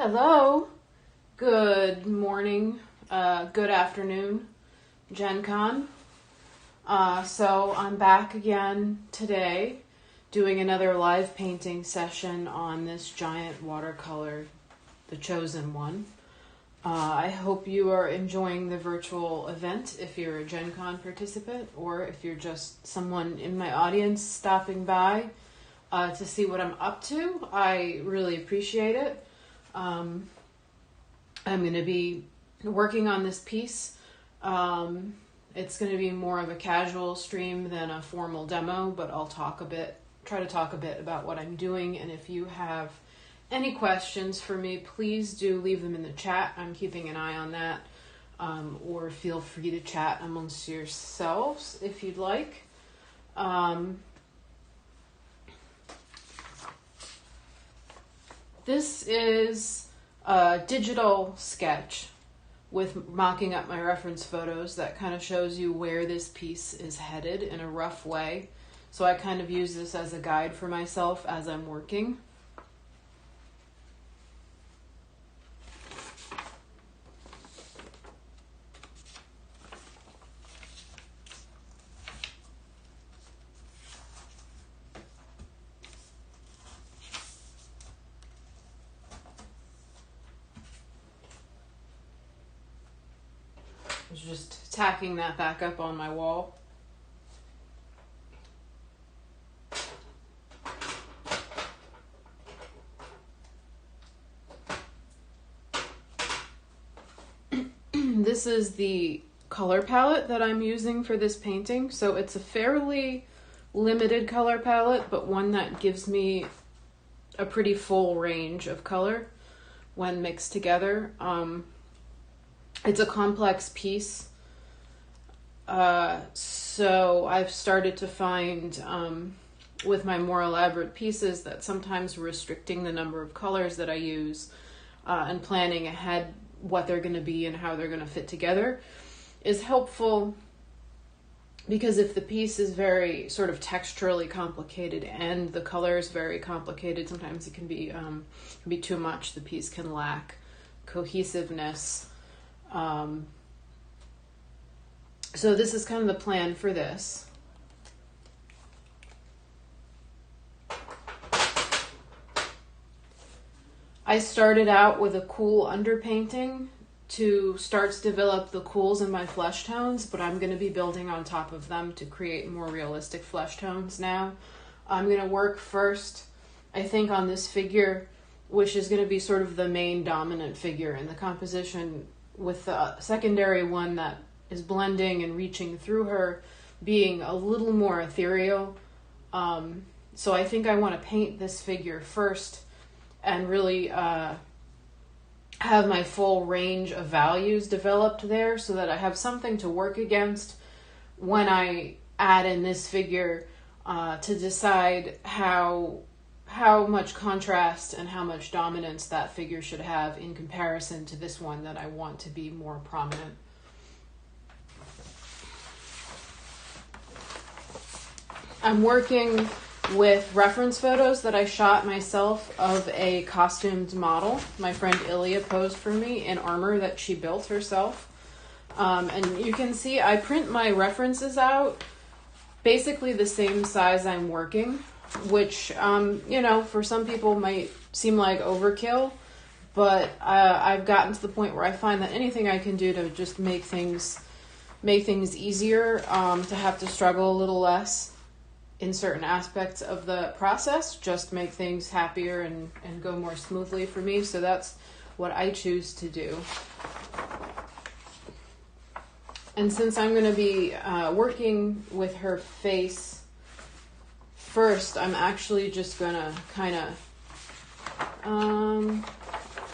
Hello, good morning, good afternoon, Gen Con. So I'm back again today doing another live painting session on this giant watercolor, The Chosen One. I hope you are enjoying the virtual event if you're a Gen Con participant or if you're just someone in my audience stopping by to see what I'm up to. I really appreciate it. I'm going to be working on this piece. It's going to be more of a casual stream than a formal demo, but I'll try to talk a bit about what I'm doing. And if you have any questions for me, please do leave them in the chat. I'm keeping an eye on that. Or feel free to chat amongst yourselves if you'd like. This is a digital sketch with mocking up my reference photos that kind of shows you where this piece is headed in a rough way. So I kind of use this as a guide for myself as I'm working. I was just tacking that back up on my wall. This is the color palette that I'm using for this painting. So it's a fairly limited color palette, but one that gives me a pretty full range of color when mixed together. It's a complex piece, so I've started to find with my more elaborate pieces that sometimes restricting the number of colors that I use and planning ahead what they're going to be and how they're going to fit together is helpful, because if the piece is very sort of texturally complicated and the color is very complicated, sometimes it can be too much. The piece can lack cohesiveness. So this is kind of the plan for this. I started out with a cool underpainting to start to develop the cools in my flesh tones, but I'm going to be building on top of them to create more realistic flesh tones now. I'm going to work first, I think, on this figure, which is going to be sort of the main dominant figure in the composition, with the secondary one that is blending and reaching through her being a little more ethereal. So I think I want to paint this figure first and really have my full range of values developed there so that I have something to work against when I add in this figure to decide how much contrast and how much dominance that figure should have in comparison to this one that I want to be more prominent. I'm working with reference photos that I shot myself of a costumed model. My friend Ilya posed for me in armor that she built herself. And you can see I print my references out basically the same size I'm working, which, for some people might seem like overkill, but I've gotten to the point where I find that anything I can do to just make things easier, to have to struggle a little less in certain aspects of the process, just make things happier and go more smoothly for me. So that's what I choose to do. And since I'm going to be working with her face first, I'm actually just going to kind of,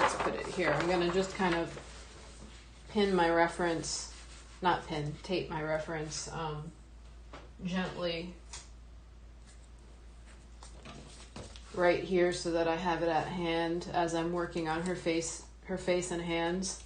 let's put it here. I'm going to just kind of tape my reference gently right here so that I have it at hand as I'm working on her face and hands.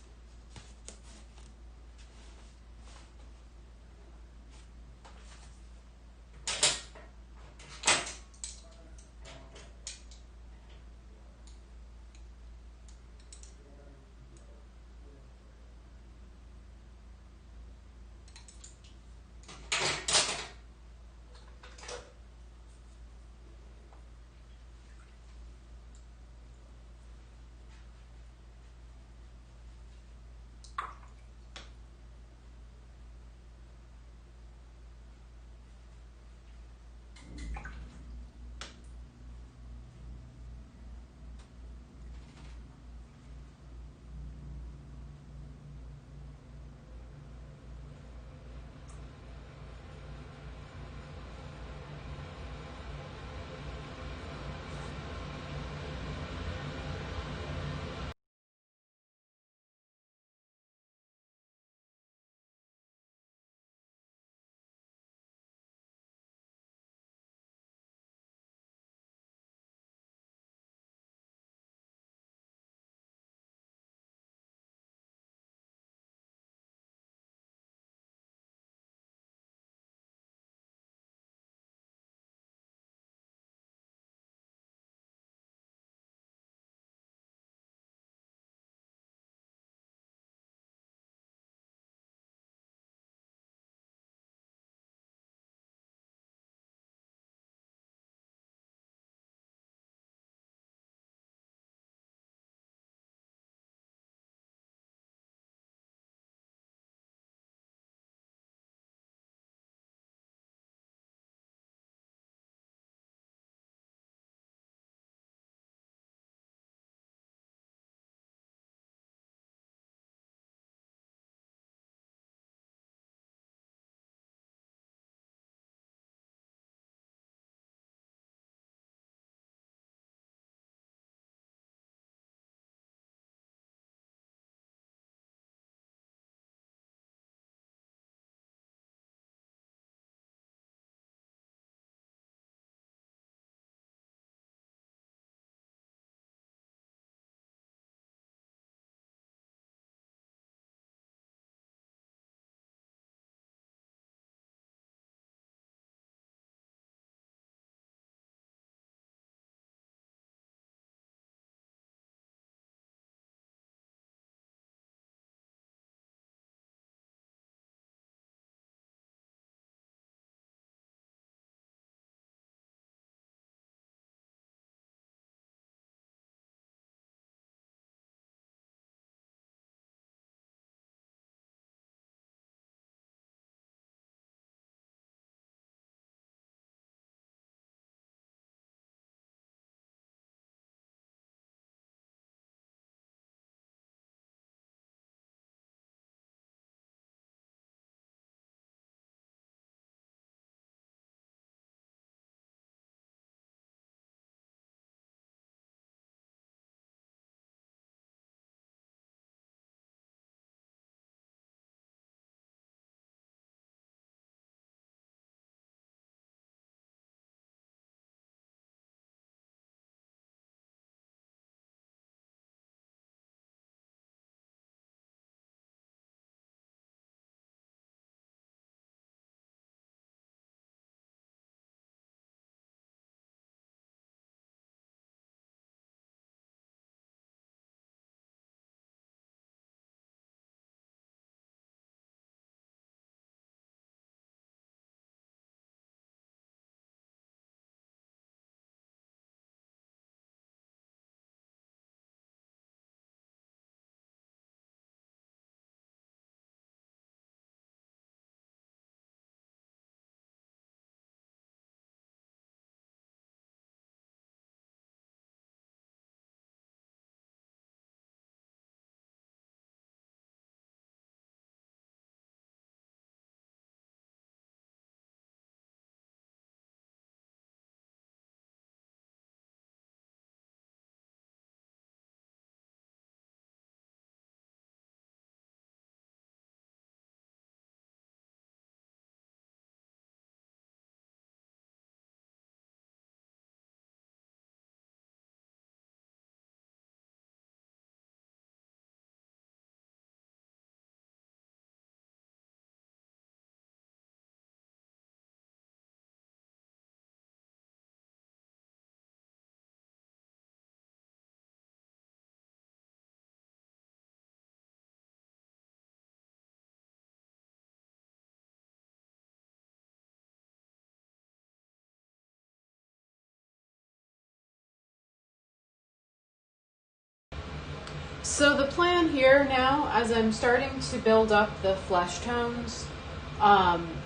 So the plan here now, as I'm starting to build up the flesh tones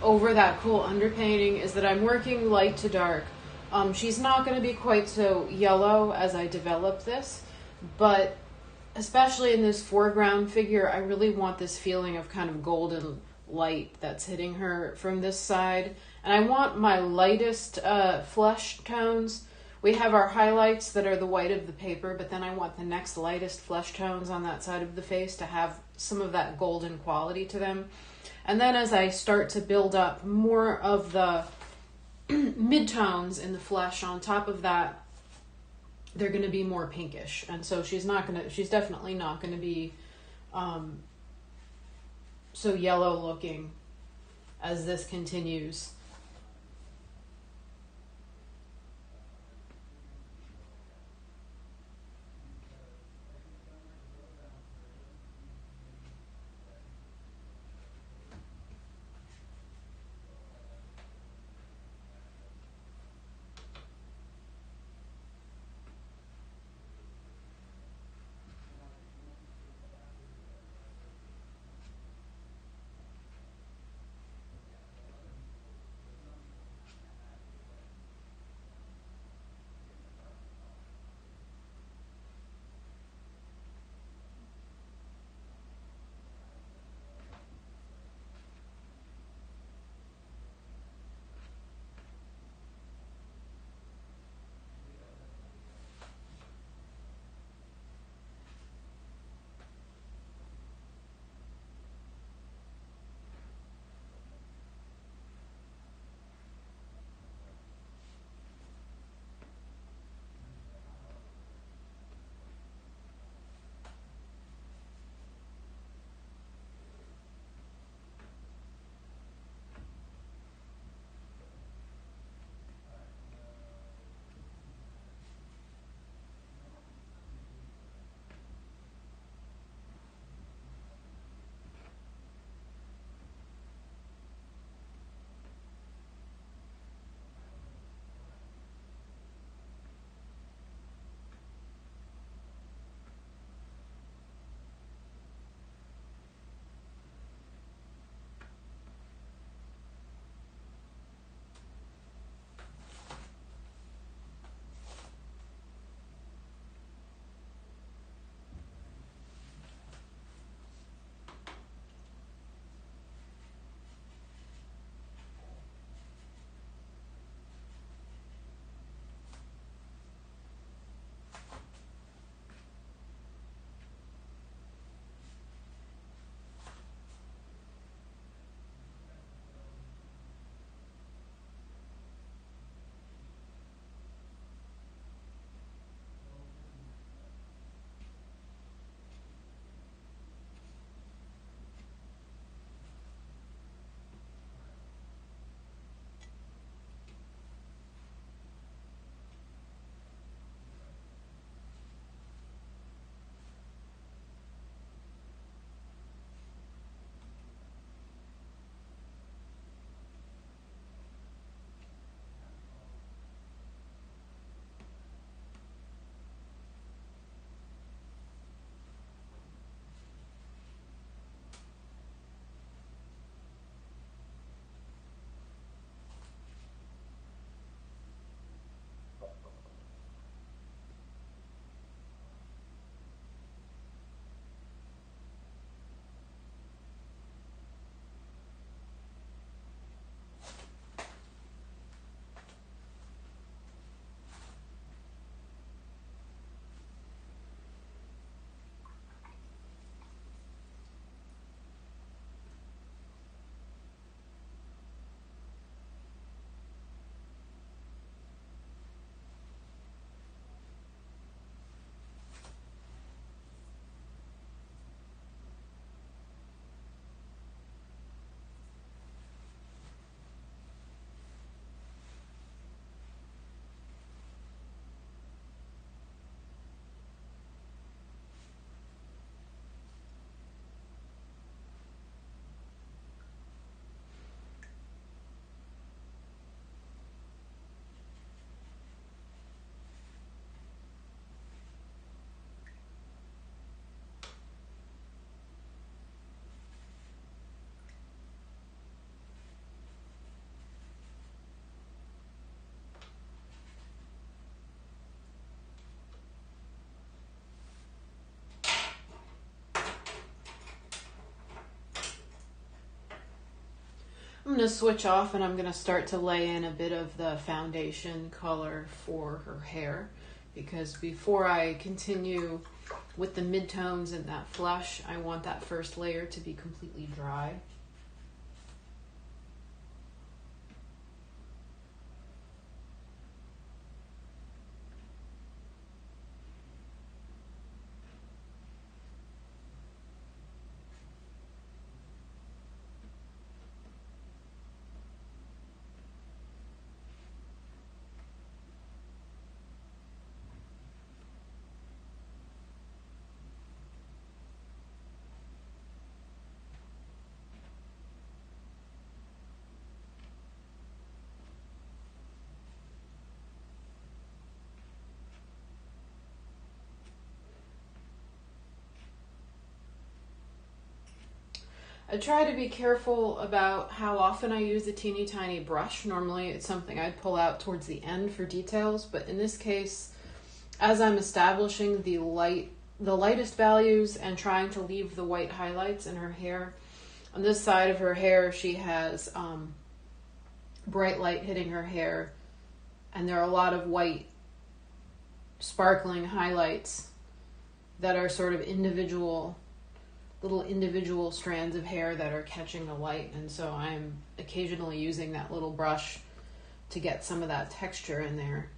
over that cool underpainting, is that I'm working light to dark. She's not going to be quite so yellow as I develop this, but especially in this foreground figure, I really want this feeling of kind of golden light that's hitting her from this side. And I want my lightest flesh tones. We have our highlights that are the white of the paper, but then I want the next lightest flesh tones on that side of the face to have some of that golden quality to them. And then as I start to build up more of the midtones in the flesh on top of that, they're going to be more pinkish. And so she's definitely not going to be so yellow looking as this continues. I'm going to switch off and I'm going to start to lay in a bit of the foundation color for her hair, because before I continue with the midtones and that flush, I want that first layer to be completely dry. I try to be careful about how often I use a teeny tiny brush. Normally it's something I'd pull out towards the end for details, but in this case, as I'm establishing the lightest values and trying to leave the white highlights in her hair, on this side of her hair she has bright light hitting her hair, and there are a lot of white sparkling highlights that are sort of little individual strands of hair that are catching the light, and so I'm occasionally using that little brush to get some of that texture in there.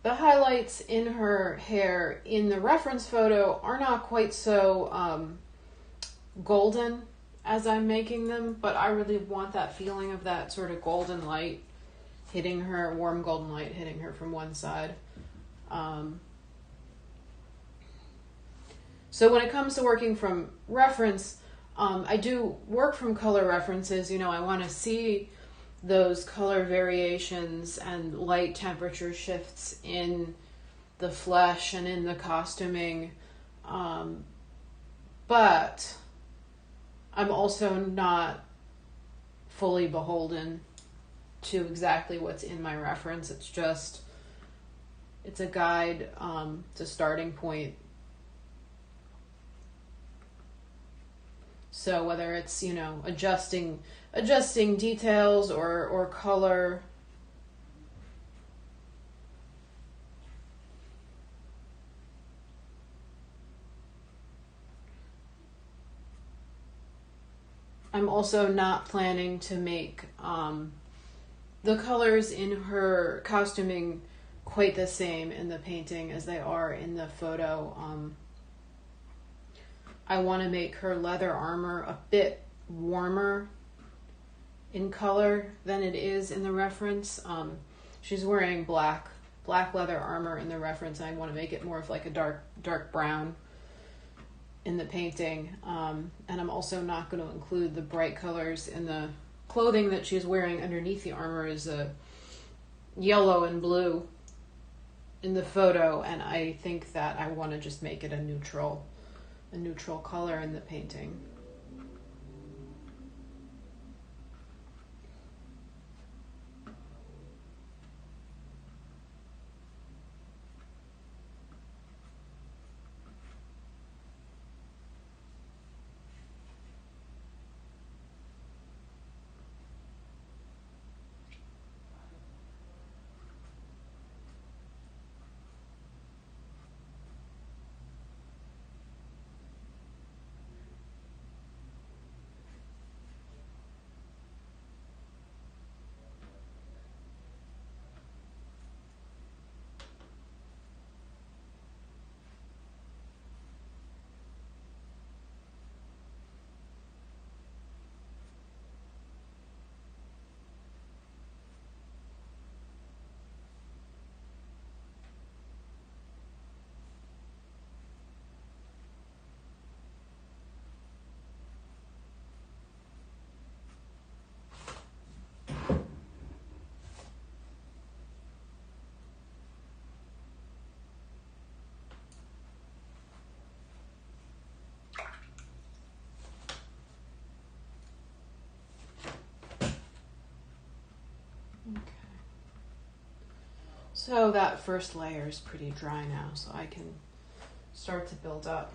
The highlights in her hair in the reference photo are not quite so golden as I'm making them, but I really want that feeling of that sort of golden light hitting her, warm golden light hitting her from one side. So when it comes to working from reference, I do work from color references. You know, I want to see those color variations and light temperature shifts in the flesh and in the costuming. But I'm also not fully beholden to exactly what's in my reference. It's a guide, it's a starting point. So whether it's, you know, adjusting details or color, I'm also not planning to make the colors in her costuming quite the same in the painting as they are in the photo. I want to make her leather armor a bit warmer in color than it is in the reference. She's wearing black leather armor in the reference, and I want to make it more of like a dark brown in the painting. And I'm also not going to include the bright colors in the clothing that she's wearing underneath the armor is a yellow and blue in the photo, and I think that I want to just make it a neutral color in the painting. So that first layer is pretty dry now, so I can start to build up.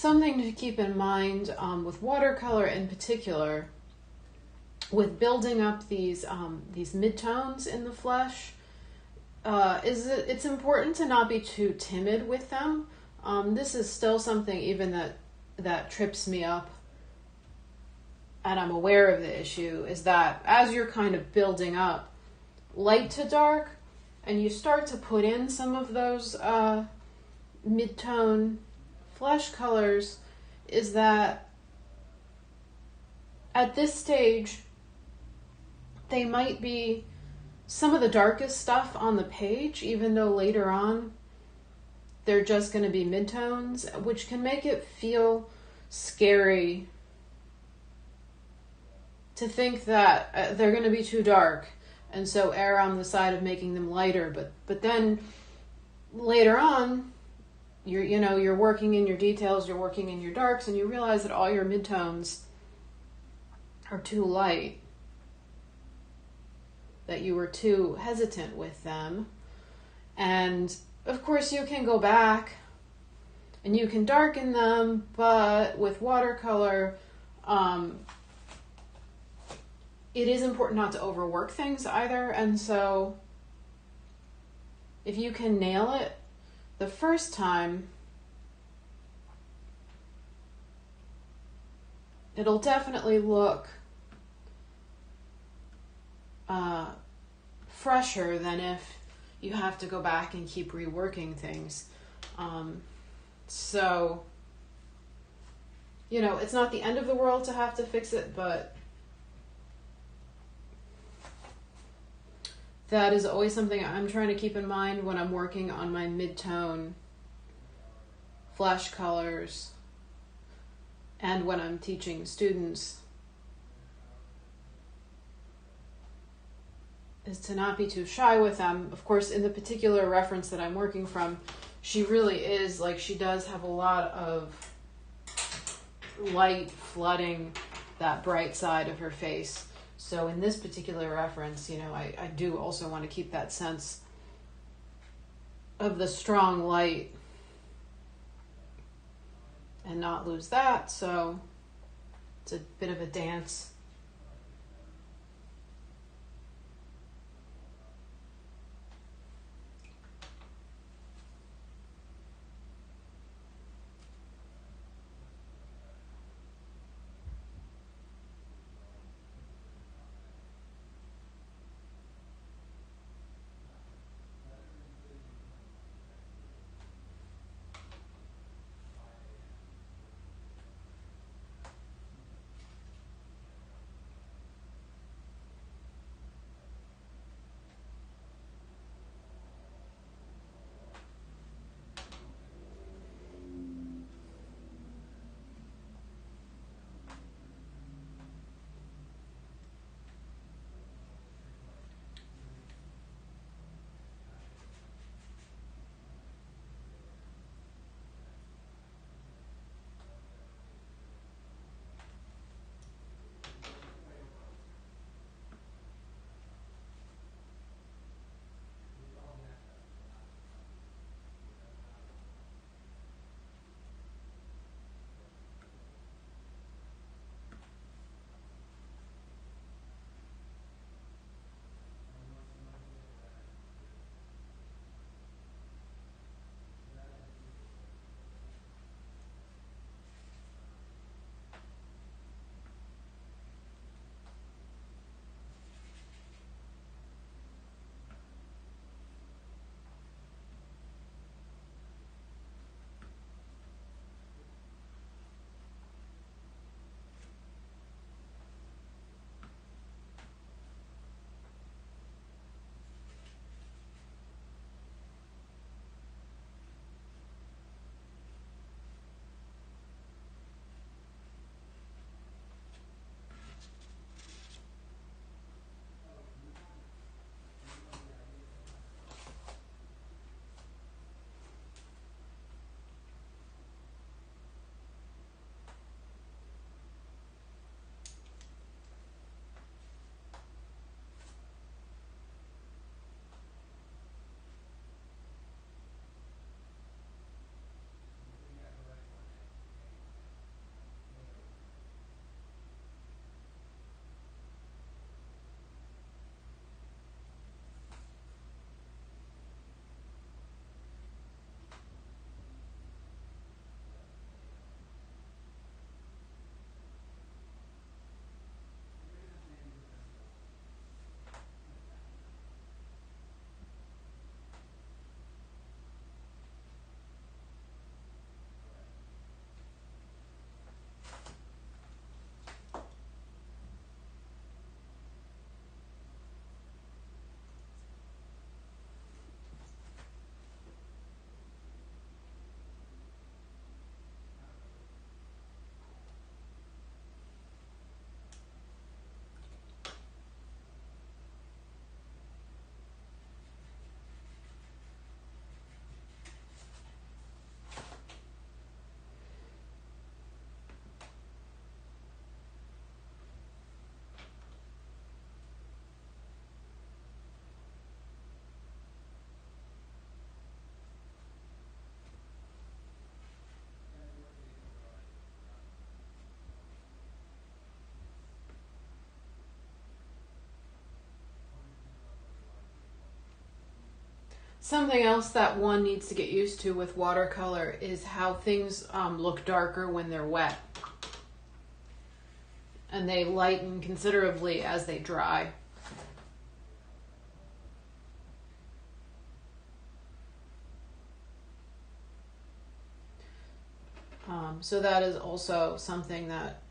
something to keep in mind with watercolor in particular, with building up these midtones in the flesh, is that it's important to not be too timid with them. This is still something even that trips me up, and I'm aware of the issue, is that as you're kind of building up light to dark, and you start to put in some of those mid-tone flesh colors, is that at this stage, they might be some of the darkest stuff on the page, even though later on they're just going to be midtones, which can make it feel scary to think that they're going to be too dark, and so err on the side of making them lighter. But then later on, you're working in your details, you're working in your darks, and you realize that all your midtones are too light, that you were too hesitant with them. And of course you can go back and you can darken them, but with watercolor, it is important not to overwork things either. And so if you can nail it the first time, it'll definitely look fresher than if you have to go back and keep reworking things. So, it's not the end of the world to have to fix it, but that is always something I'm trying to keep in mind when I'm working on my mid-tone flesh colors and when I'm teaching students, is to not be too shy with them. Of course, in the particular reference that I'm working from, she really is, she does have a lot of light flooding that bright side of her face. So in this particular reference, I do also want to keep that sense of the strong light and not lose that. So it's a bit of a dance. Something else that one needs to get used to with watercolor is how things look darker when they're wet. And they lighten considerably as they dry. So that is also something that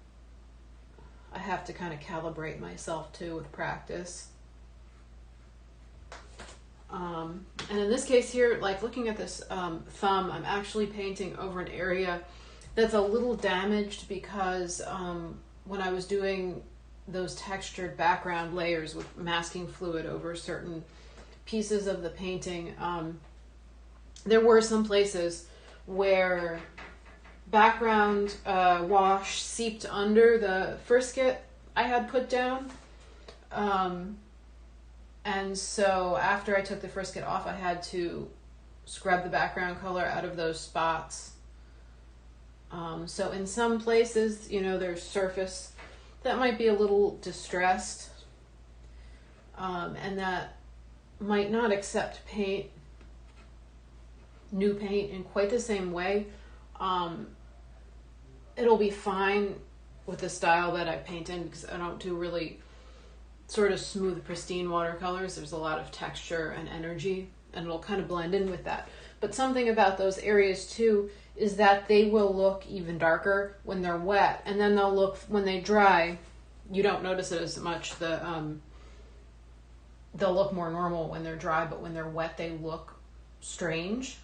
I have to kind of calibrate myself to with practice. And in this case here, like looking at this thumb, I'm actually painting over an area that's a little damaged because when I was doing those textured background layers with masking fluid over certain pieces of the painting, there were some places where background wash seeped under the frisket I had put down. And so after I took the frisket off, I had to scrub the background color out of those spots. So in some places, you know, there's surface that might be a little distressed, and that might not accept new paint in quite the same way. It'll be fine with the style that I paint in because I don't do really sort of smooth, pristine watercolors. There's a lot of texture and energy, and it'll kind of blend in with that. But something about those areas too is that they will look even darker when they're wet, and then they'll look, when they dry, you don't notice it as much. They'll look more normal when they're dry, but when they're wet, they look strange.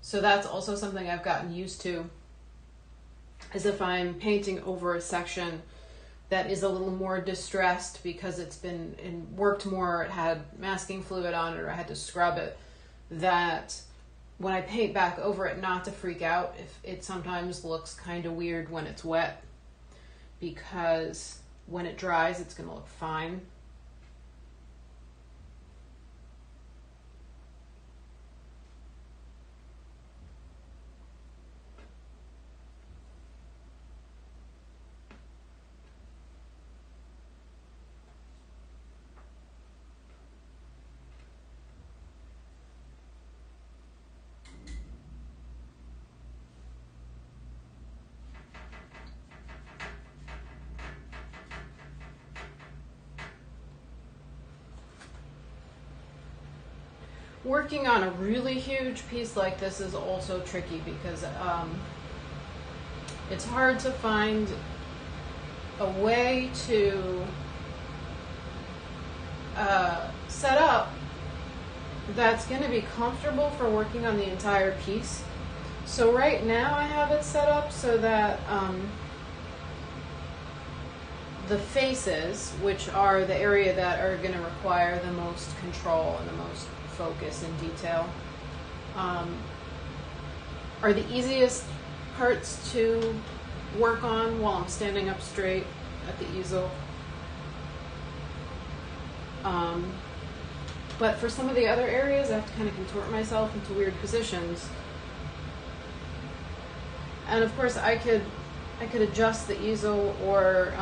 So that's also something I've gotten used to, is if I'm painting over a section that is a little more distressed because it's been worked more, it had masking fluid on it, or I had to scrub it, that when I paint back over it, not to freak out if it sometimes looks kind of weird when it's wet, because when it dries, it's going to look fine. Working on a really huge piece like this is also tricky because it's hard to find a way to set up that's going to be comfortable for working on the entire piece. So right now I have it set up so that the faces, which are the area that are going to require the most control and the most focus and detail, are the easiest parts to work on while I'm standing up straight at the easel. But for some of the other areas, I have to kind of contort myself into weird positions. And of course, I could adjust the easel, or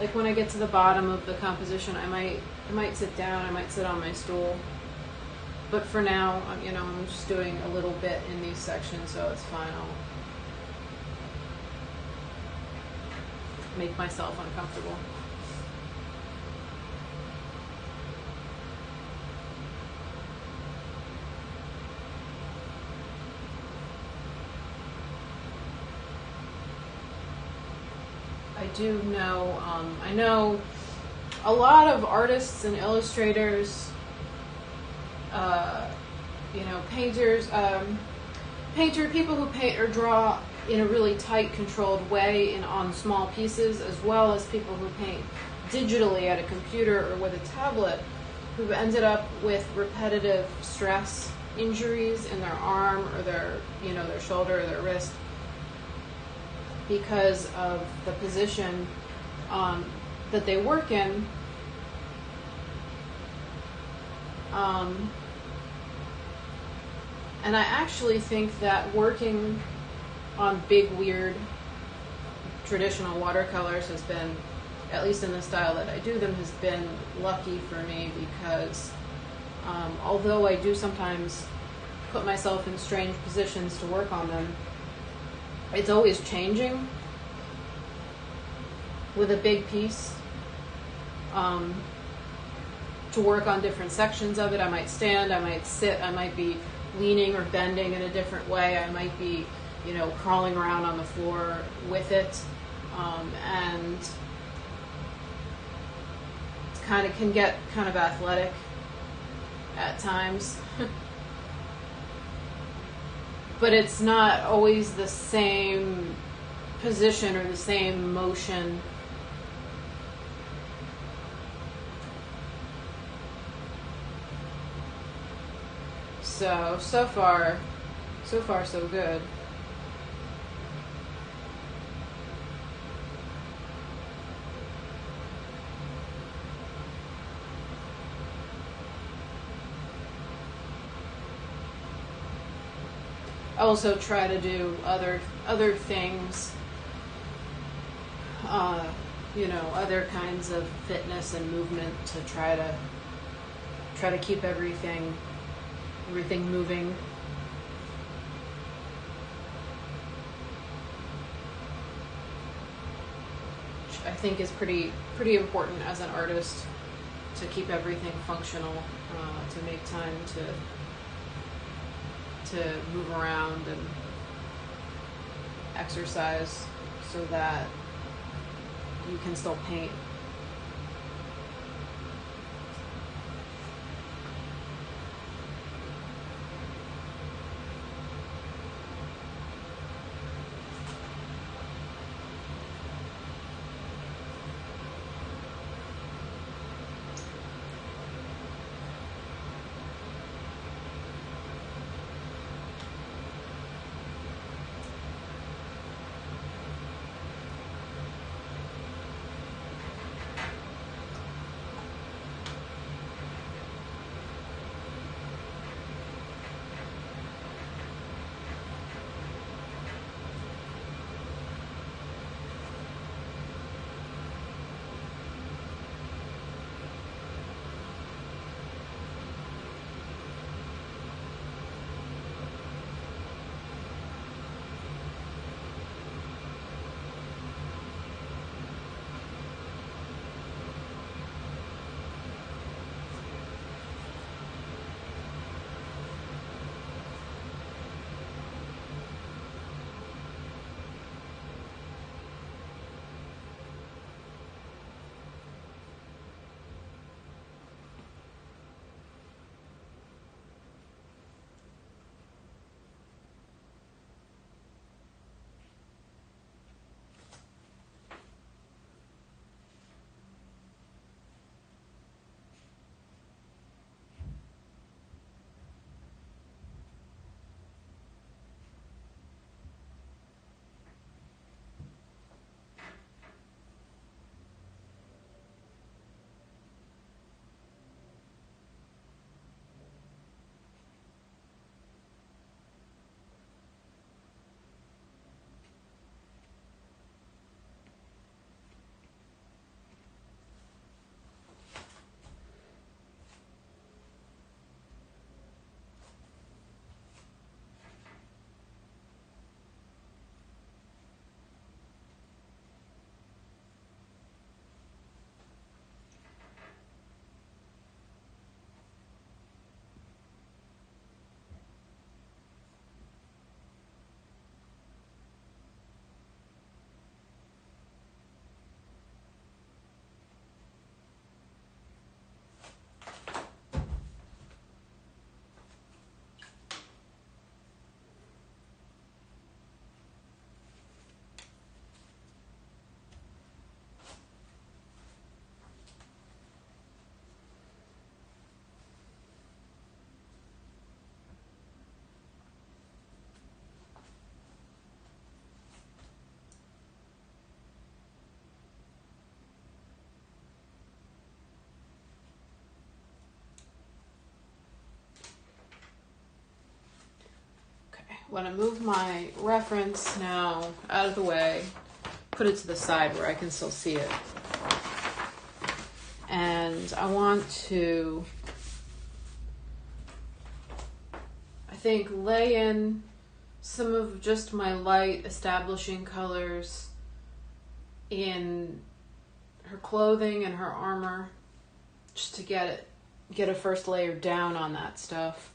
like when I get to the bottom of the composition, I might sit down, I might sit on my stool. But for now, you know, I'm just doing a little bit in these sections, so it's fine. I'll make myself uncomfortable. I do know, I know a lot of artists and illustrators, you know, painters, people who paint or draw in a really tight, controlled way and on small pieces, as well as people who paint digitally at a computer or with a tablet, who've ended up with repetitive stress injuries in their arm or their, you know, their shoulder or their wrist, because of the position that they work in. And I actually think that working on big, weird traditional watercolors has been, at least in the style that I do them, has been lucky for me because although I do sometimes put myself in strange positions to work on them, it's always changing with a big piece. To work on different sections of it, I might stand, I might sit, I might be leaning or bending in a different way, I might be, crawling around on the floor with it, and it can get kind of athletic at times. But it's not always the same position or the same motion. So far so good. I also try to do other things, other kinds of fitness and movement to try to keep everything moving. Which I think is pretty important as an artist, to keep everything functional, to make time to move around and exercise so that you can still paint. I'm going to move my reference now out of the way put it to the side where I can still see it. And I want to, I think, lay in some of just my light establishing colors in her clothing and her armor, just to get a first layer down on that stuff.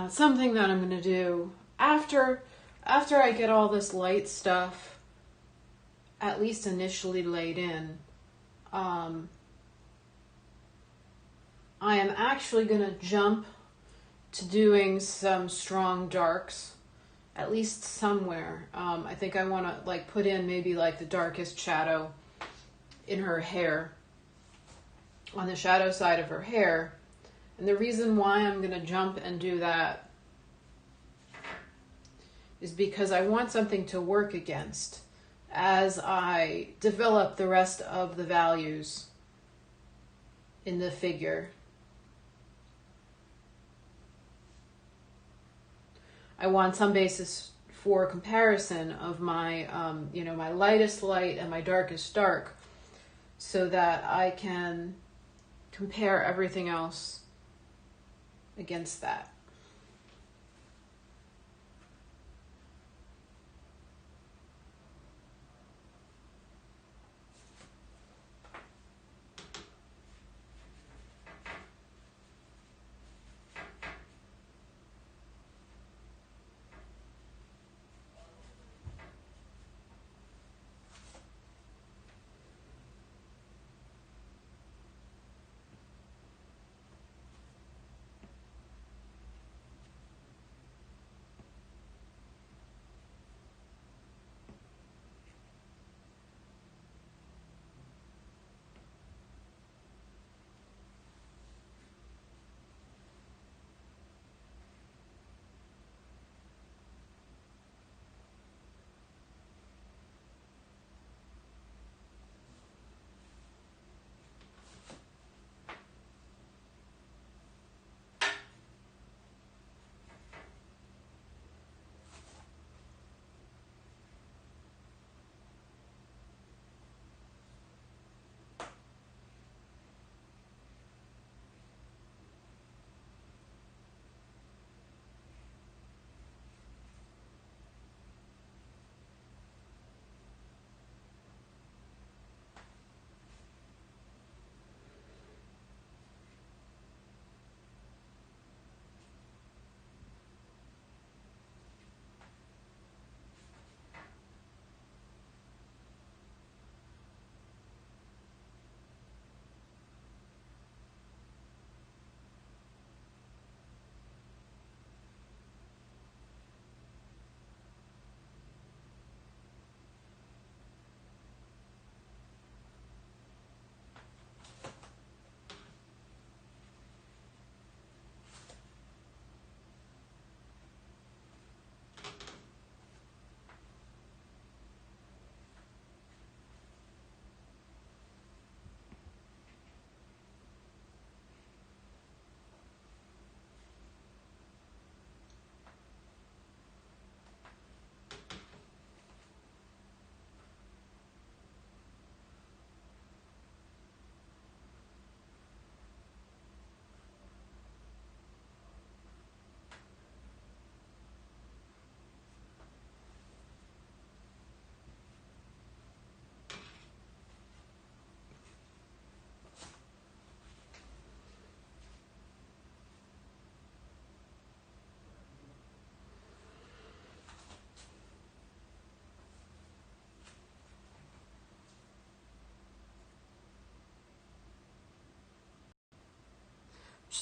Something that I'm going to do after I get all this light stuff, at least initially laid in, I am actually going to jump to doing some strong darks, at least somewhere. I think I want to like put in maybe like the darkest shadow in her hair, on the shadow side of her hair. And the reason why I'm going to jump and do that is because I want something to work against as I develop the rest of the values in the figure. I want some basis for comparison of my, my lightest light and my darkest dark, so that I can compare everything else against that.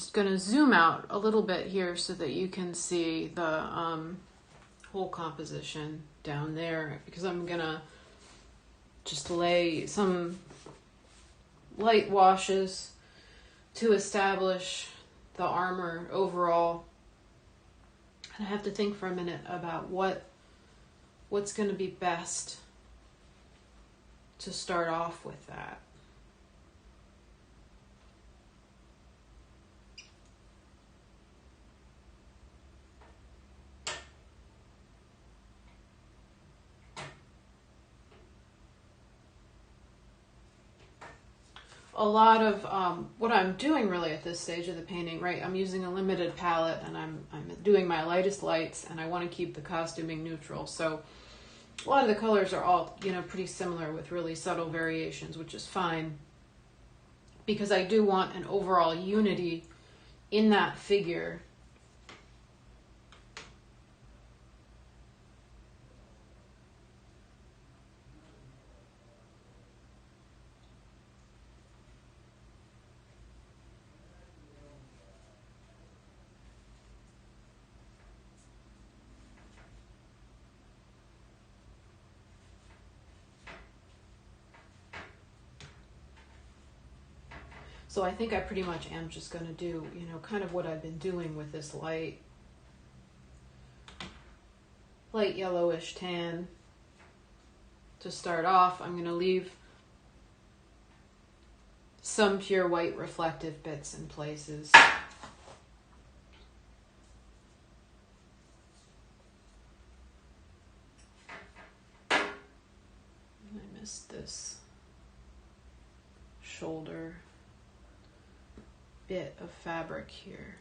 going to zoom out a little bit here so that you can see the whole composition down there, because I'm going to just lay some light washes to establish the armor overall. And I have to think for a minute about what's going to be best to start off with that. A lot of what I'm doing really at this stage of the painting, right? I'm using a limited palette, and I'm doing my lightest lights, and I want to keep the costuming neutral. So a lot of the colors are all, pretty similar with really subtle variations, which is fine, because I do want an overall unity in that figure. So I think I pretty much am just going to do, kind of what I've been doing with this light yellowish tan. To start off, I'm going to leave some pure white reflective bits in places. I missed this shoulder bit of fabric here.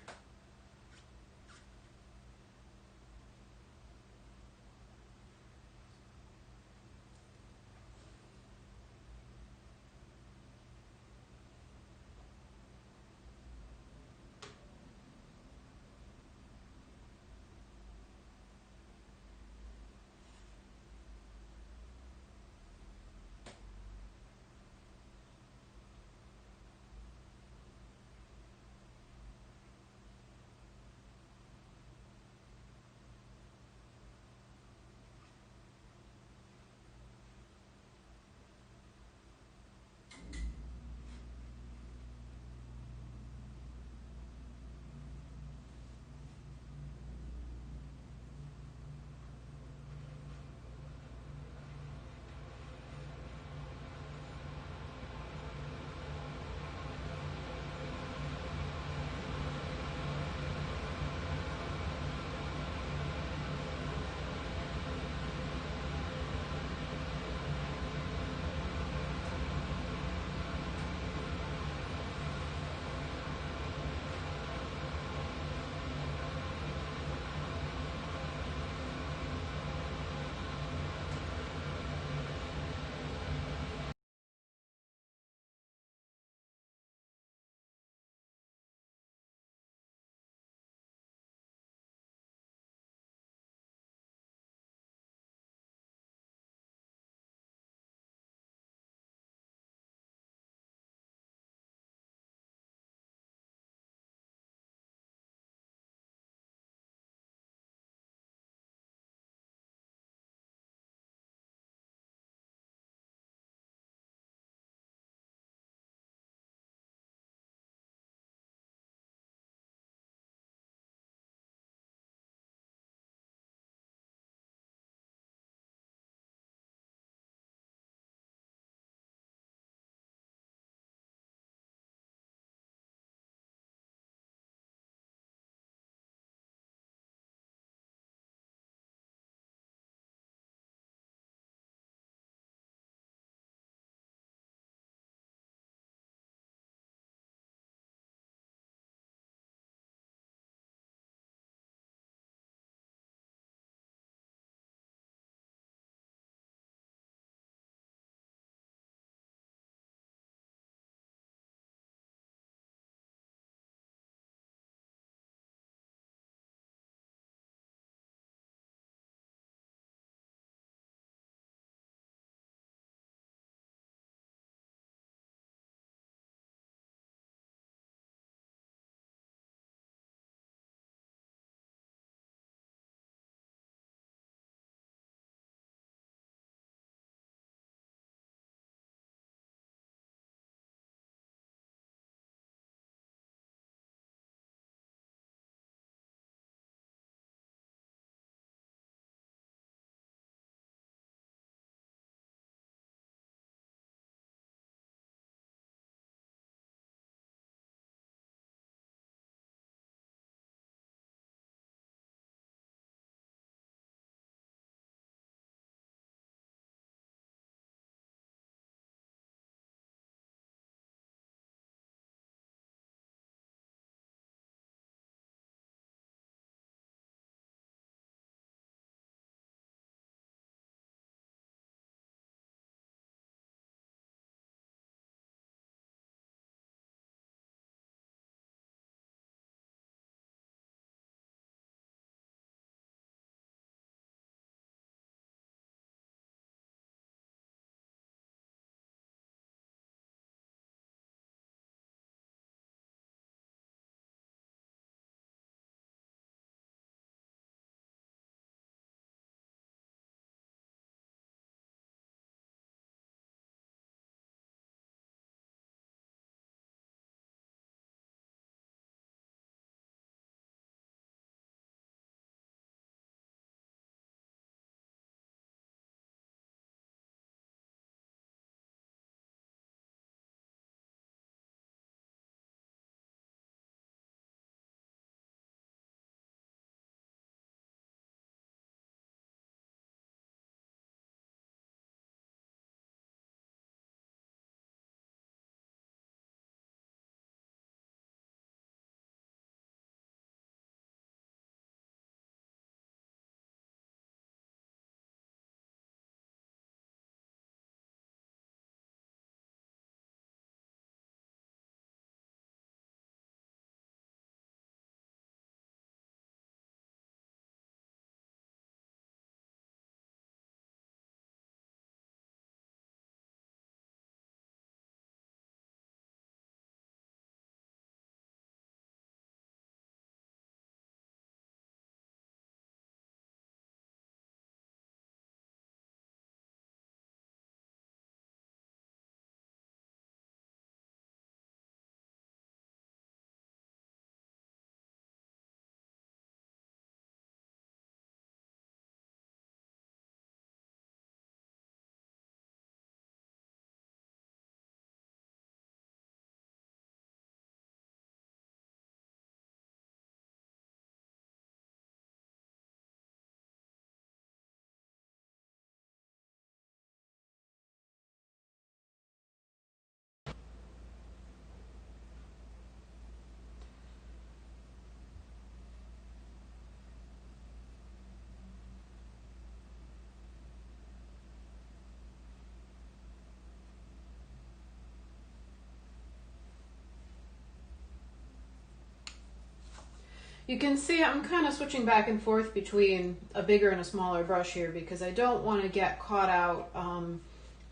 You can see I'm kind of switching back and forth between a bigger and a smaller brush here because I don't want to get caught out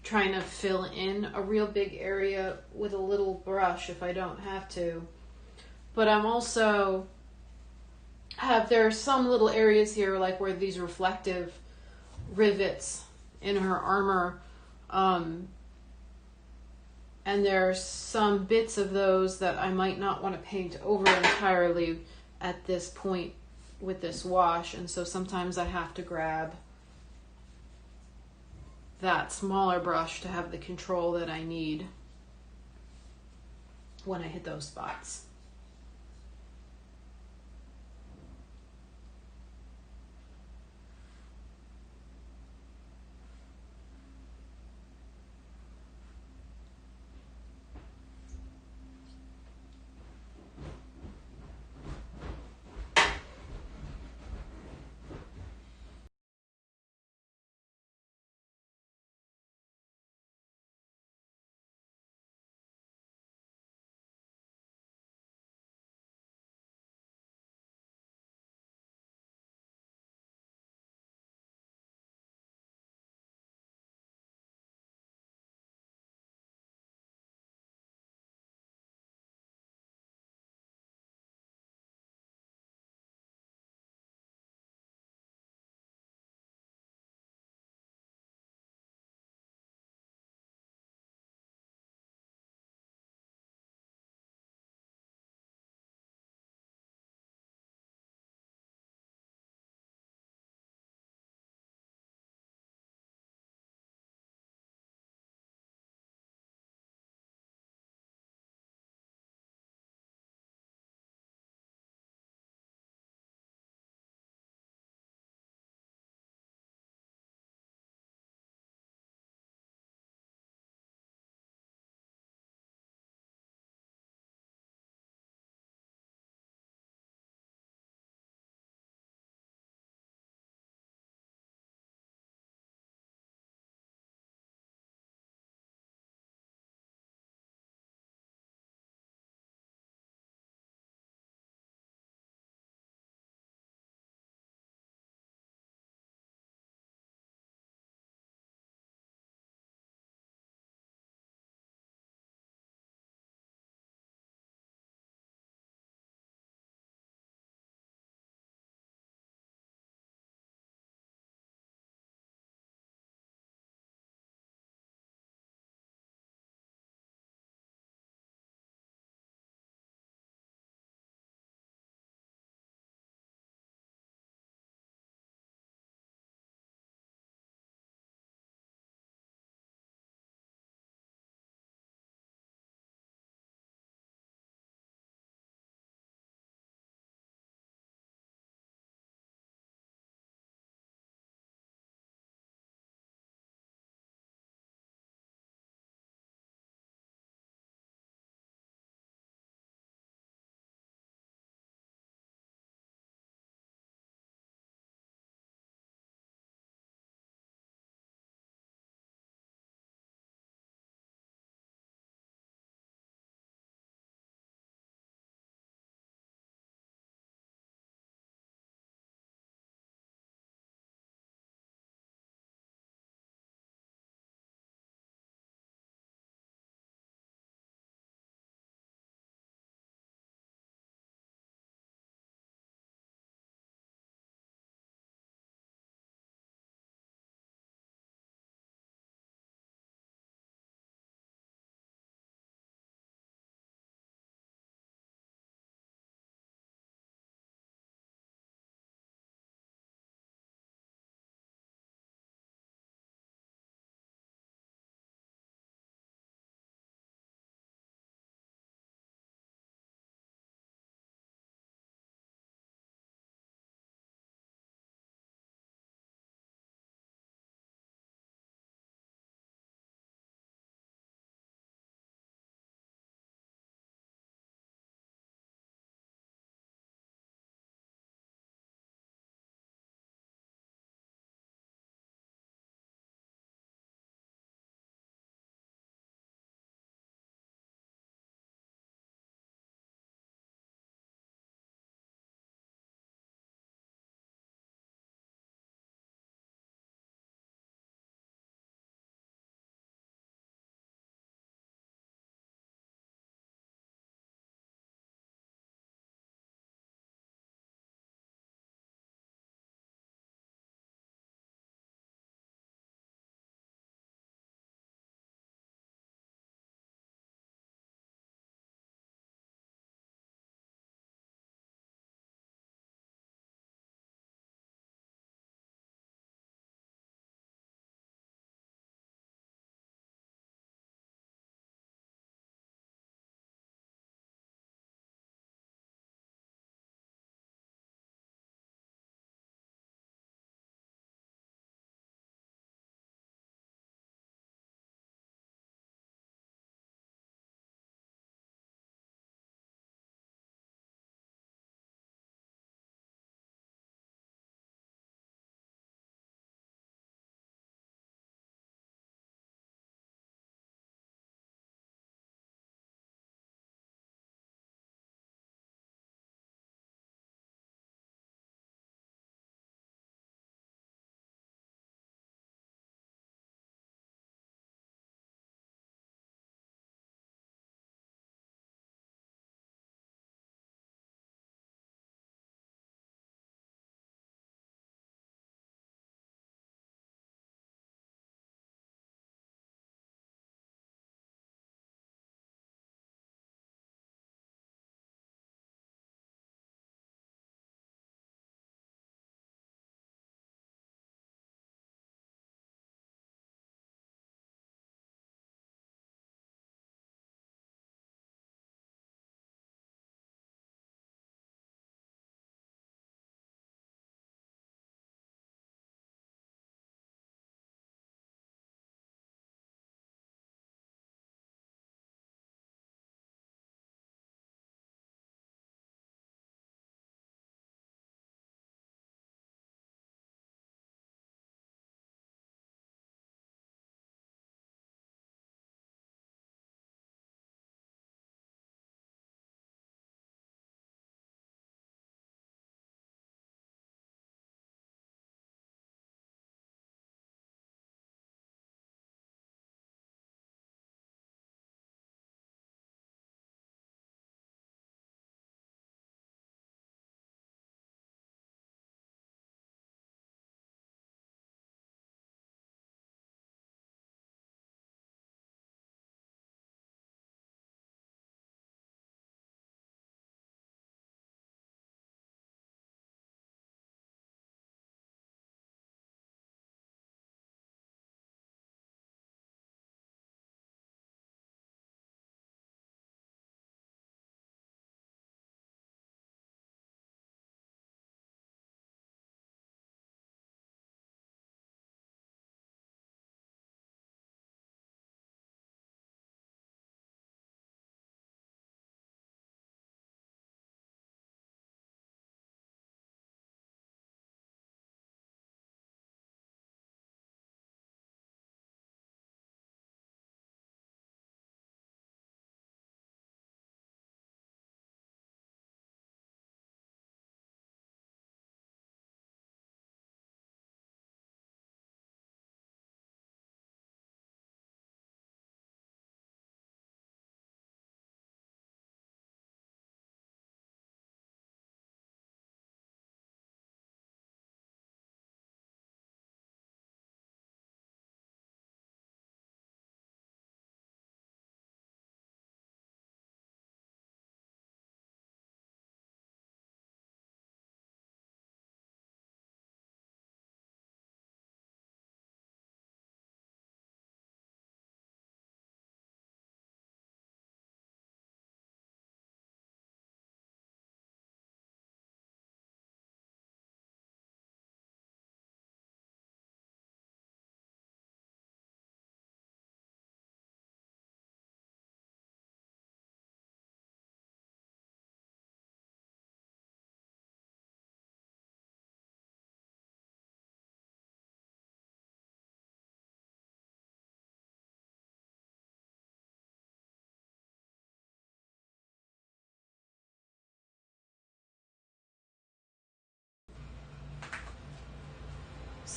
trying to fill in a real big area with a little brush if I don't have to. But I'm also there are some little areas here like where these reflective rivets in her armor, and there's some bits of those that I might not want to paint over entirely at this point with this wash, and so sometimes I have to grab that smaller brush to have the control that I need when I hit those spots.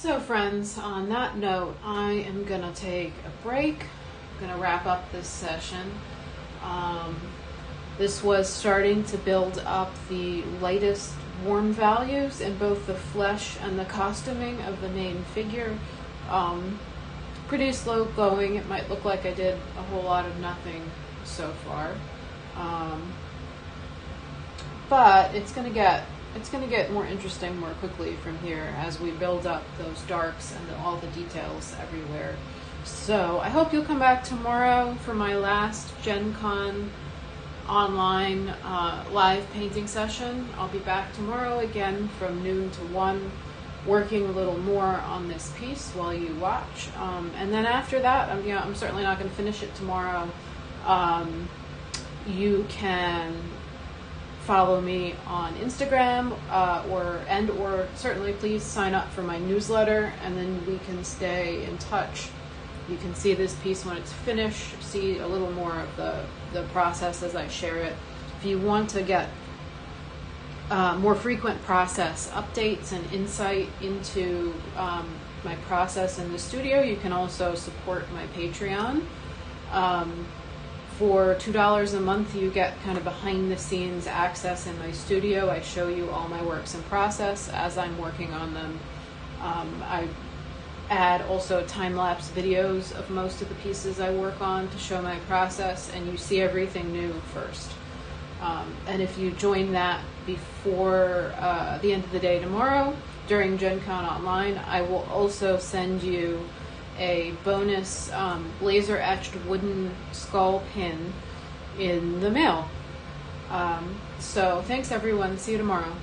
So friends, on that note, I am going to take a break. I'm going to wrap up this session. This was starting to build up the lightest warm values in both the flesh and the costuming of the main figure. Pretty slow going. It might look like I did a whole lot of nothing so far. But it's going to get more interesting more quickly from here as we build up those darks and all the details everywhere. So I hope you'll come back tomorrow for my last Gen Con online live painting session. I'll be back tomorrow again from noon to 1, working a little more on this piece while you watch. And then after that, I'm certainly not going to finish it tomorrow. You can follow me on Instagram, or certainly please sign up for my newsletter, and then we can stay in touch. You can see this piece when it's finished, see a little more of the process as I share it. If you want to get more frequent process updates and insight into my process in the studio, you can also support my Patreon. For $2 a month, you get kind of behind the scenes access in my studio. I show you all my works in process as I'm working on them. I add also time-lapse videos of most of the pieces I work on to show my process, and you see everything new first. And if you join that before the end of the day tomorrow during Gen Con Online, I will also send you a bonus laser etched wooden skull pin in the mail. So thanks everyone. See you tomorrow.